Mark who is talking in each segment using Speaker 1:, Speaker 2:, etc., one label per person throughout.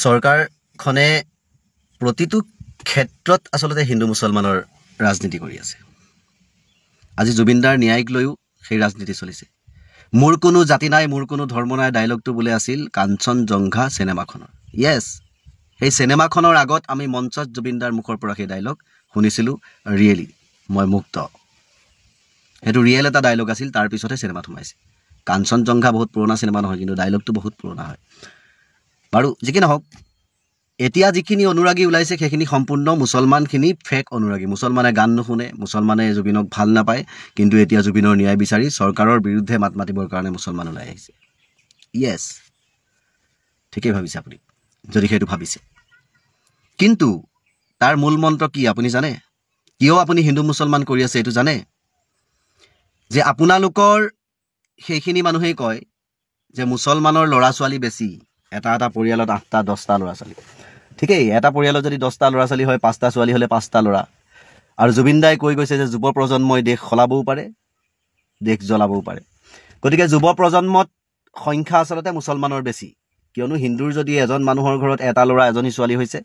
Speaker 1: চৰকাৰখনে প্ৰতিটো ক্ষেত্ৰত আচলতে হিন্দু মুছলমানৰ ৰাজনীতি কৰি আছে। আজি জুবিনদাৰ ন্যায়িক লৈও সেই ৰাজনীতি চলিছে। মোৰ কোনো জাতি নাই, মোৰ কোনো ধৰ্ম নাই ডাইলগটো বোলে আছিল কাঞ্চনজংঘা চিনেমাখনৰ। য়েছ, সেই চিনেমাখনৰ আগত আমি মঞ্চত জুবিনদাৰ মুখৰ পৰা সেই ডাইলগ শুনিছিলোঁ, ৰিয়েলি মই মুক্ত। সেইটো ৰিয়েল এটা ডাইলগ আছিল, তাৰপিছতহে চিনেমাত সোমাইছে। কাঞ্চনজংঘা বহুত পুৰণা চিনেমা নহয়, কিন্তু ডাইলগটো বহুত পুৰণা হয়। বাৰু যি কি নহওক, এতিয়া যিখিনি অনুৰাগী ওলাইছে সেইখিনি সম্পূৰ্ণ মুছলমানখিনি ফেক অনুৰাগী। মুছলমানে গান নুশুনে, মুছলমানে জুবিনক ভাল নাপায়, কিন্তু এতিয়া জুবিনৰ ন্যায় বিচাৰি চৰকাৰৰ বিৰুদ্ধে মাত মাতিবৰ কাৰণে মুছলমান ওলাই আহিছে। য়েছ, ঠিকেই ভাবিছে আপুনি, যদি সেইটো ভাবিছে। কিন্তু তাৰ মূল মন্ত্ৰ কি আপুনি জানে? কিয় আপুনি হিন্দু মুছলমান কৰি আছে এইটো জানে? যে আপোনালোকৰ সেইখিনি মানুহেই কয় যে মুছলমানৰ ল'ৰা ছোৱালী বেছি, এটা পৰিয়ালত 8টা 10টা ল'ৰা ছোৱালী। ঠিকেই, এটা পৰিয়ালত যদি 10টা ল'ৰা ছোৱালী হয়, 5টা ছোৱালী হ'লে 5টা ল'ৰা। আৰু জুবিনদাই কৈ গৈছে যে যুৱ প্ৰজন্মই দেশ সলাবও পাৰে, দেশ জ্বলাবও পাৰে। গতিকে যুৱ প্ৰজন্মত সংখ্যা আচলতে মুছলমানৰ বেছি, কিয়নো হিন্দুৰ যদি এজন মানুহৰ ঘৰত এটা ল'ৰা এজনী ছোৱালী হৈছে,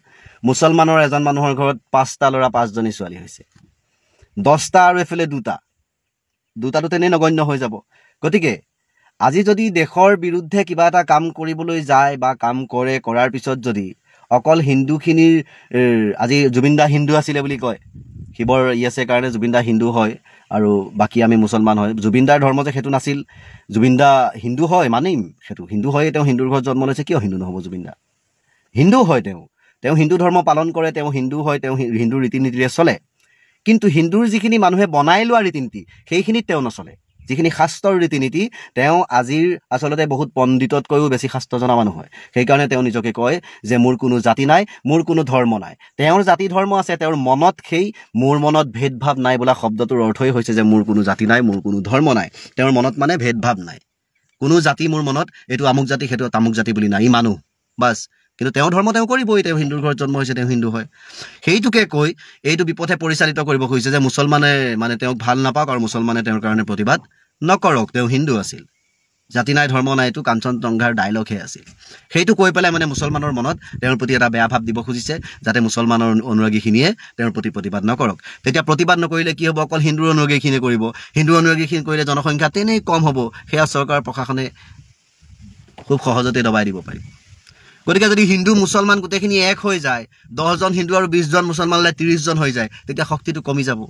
Speaker 1: মুছলমানৰ এজন মানুহৰ ঘৰত 5টা ল'ৰা 5জনী ছোৱালী হৈছে। 10টা আৰু এফালে দুটাটো তেনেই নগণ্য হৈ যাব। গতিকে আজি যদি দেশৰ বিৰুদ্ধে কিবা এটা কাম কৰিবলৈ যায় বা কাম কৰে, কৰাৰ পিছত যদি অকল হিন্দুখিনিৰ, আজি জুবিনদা হিন্দু আছিলে বুলি কয়, শিৱৰ আছে কাৰণে জুবিনদা হিন্দু হয় আৰু বাকী আমি মুছলমান হয়। জুবিনদাৰ ধৰ্ম যে সেইটো নাছিল। জুবিনদা হিন্দু হয়, মানিম সেইটো, হিন্দু হয়, তেওঁ হিন্দুৰ ঘৰত জন্ম লৈছে, কিয় হিন্দু নহ'ব? জুবিনদা হিন্দু হয়, তেওঁ হিন্দু ধৰ্ম পালন কৰে, তেওঁ হিন্দু হয়, তেওঁ হিন্দুৰ ৰীতি নীতিৰে চলে। কিন্তু হিন্দুৰ যিখিনি মানুহে বনাই লোৱা ৰীতি নীতি সেইখিনিত তেওঁ নচলে। যিখিনি শাস্ত্ৰৰ ৰীতি নীতি, তেওঁ আজিৰ আচলতে বহুত পণ্ডিততকৈও বেছি শাস্ত্ৰ জনা মানুহ হয়। সেইকাৰণে তেওঁ নিজকে কয় যে মোৰ কোনো জাতি নাই, মোৰ কোনো ধৰ্ম নাই। তেওঁৰ জাতি ধৰ্ম আছে, তেওঁৰ মনত সেই মোৰ মনত ভেদভাৱ নাই বোলা শব্দটোৰ অৰ্থই হৈছে যে মোৰ কোনো জাতি নাই, মোৰ কোনো ধৰ্ম নাই। তেওঁৰ মনত মানে ভেদভাৱ নাই, কোনো জাতি মোৰ মনত এইটো আমুক জাতি সেইটো তামুক জাতি বুলি নাই, ই মানুহ বাছ। কিন্তু তেওঁ ধৰ্ম তেওঁ কৰিবই, তেওঁ হিন্দুৰ ঘৰত জন্ম হৈছে, তেওঁ হিন্দু হয়। সেইটোকে কৈ এইটো বিপথে পৰিচালিত কৰিব খুজিছে যে মুছলমানে মানে তেওঁক ভাল নাপাওক আৰু মুছলমানে তেওঁৰ কাৰণে প্ৰতিবাদ নকৰক, তেওঁ হিন্দু আছিল, জাতি নাই ধৰ্ম নাই, এইটো কাঞ্চনজংঘাৰ ডাইলগহে আছিল। সেইটো কৈ পেলাই মানে মুছলমানৰ মনত তেওঁৰ প্ৰতি এটা বেয়া ভাৱ দিব খুজিছে, যাতে মুছলমানৰ অনুৰাগীখিনিয়ে তেওঁৰ প্ৰতি প্ৰতিবাদ নকৰক। তেতিয়া প্ৰতিবাদ নকৰিলে কি হ'ব? অকল হিন্দুৰ অনুৰাগীখিনিয়ে কৰিব। হিন্দুৰ অনুৰাগীখিনি কৰিলে জনসংখ্যা তেনেই কম হ'ব, সেয়া চৰকাৰ প্ৰশাসনে খুব সহজতে দবাই দিব পাৰিব। গতিকে যদি হিন্দু মুছলমান গোটেইখিনি এক হৈ যায়, 10জন হিন্দু আৰু 20জন মুছলমানলৈ 30জন হৈ যায়, তেতিয়া শক্তিটো কমি যাব।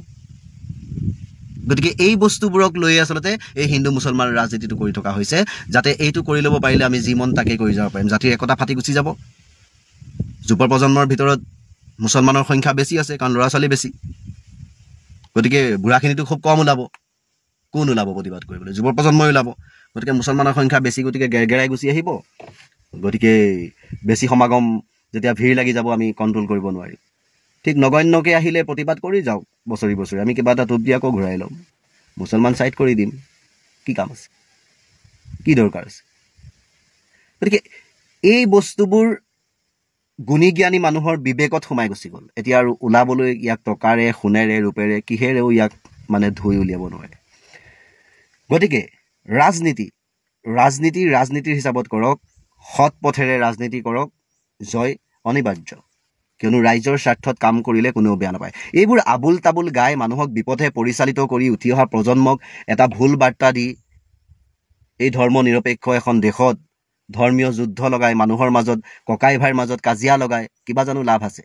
Speaker 1: গতিকে এই বস্তুবোৰক লৈ আচলতে এই হিন্দু মুছলমান ৰাজনীতিটো কৰি থকা হৈছে, যাতে এইটো কৰি ল'ব পাৰিলে আমি যি মন তাকেই কৰি যাব পাৰিম। জাতিৰ একতা ফাটি গুচি যাব। যুৱ প্ৰজন্মৰ ভিতৰত মুছলমানৰ সংখ্যা বেছি আছে, কাৰণ ল'ৰা ছোৱালী বেছি। গতিকে বুঢ়াখিনিতো খুব কম ওলাব। কোন ওলাব প্ৰতিবাদ কৰিবলৈ? যুৱ প্ৰজন্মই ওলাব। গতিকে মুছলমানৰ সংখ্যা বেছি, গতিকে গেৰগেৰাই গুচি আহিব। গতিকে বেছি সমাগম যেতিয়া ভিৰ লাগি যাব, আমি কণ্ট্ৰল কৰিব নোৱাৰিম। ঠিক নগণ্যকৈ আহিলে প্ৰতিবাদ কৰি যাওক বছৰি বছৰি, আমি কিবা এটা টোপ দি আকৌ ঘূৰাই ল'ম, মুছলমান ছাইড কৰি দিম। কি কাম আছে? কি দৰকাৰ আছে? গতিকে এই বস্তুবোৰ গুণী জ্ঞানী মানুহৰ বিবেকত সোমাই গুচি গ'ল। এতিয়া আৰু ওলাবলৈ ইয়াক টকাৰে, সোণেৰে, ৰূপেৰে, কিহেৰেও ইয়াক মানে ধুই উলিয়াব নোৱাৰে। গতিকে ৰাজনীতিৰ হিচাপত কৰক, সৎ পথেৰে ৰাজনীতি কৰক, জয় অনিবাৰ্য। কিয়নো ৰাইজৰ স্বাৰ্থত কাম কৰিলে কোনেও বেয়া নাপায়। এইবোৰ আবুল তাবুল গাই মানুহক বিপথে পৰিচালিত কৰি উঠি অহা প্ৰজন্মক এটা ভুল বাৰ্তা দি এই ধৰ্ম নিৰপেক্ষ এখন দেশত ধৰ্মীয় যুদ্ধ লগাই, মানুহৰ মাজত ককাই ভাইৰ মাজত কাজিয়া লগাই কিবা জানো লাভ আছে?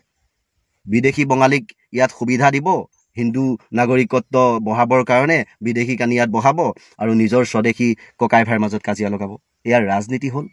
Speaker 1: বিদেশী বঙালীক ইয়াত সুবিধা দিব, হিন্দু নাগৰিকত্ব বঢ়াবৰ কাৰণে বিদেশীক আনি ইয়াত বহাব আৰু নিজৰ স্বদেশী ককাই ভাইৰ মাজত কাজিয়া লগাব। ইয়াৰ ৰাজনীতি হ'ল।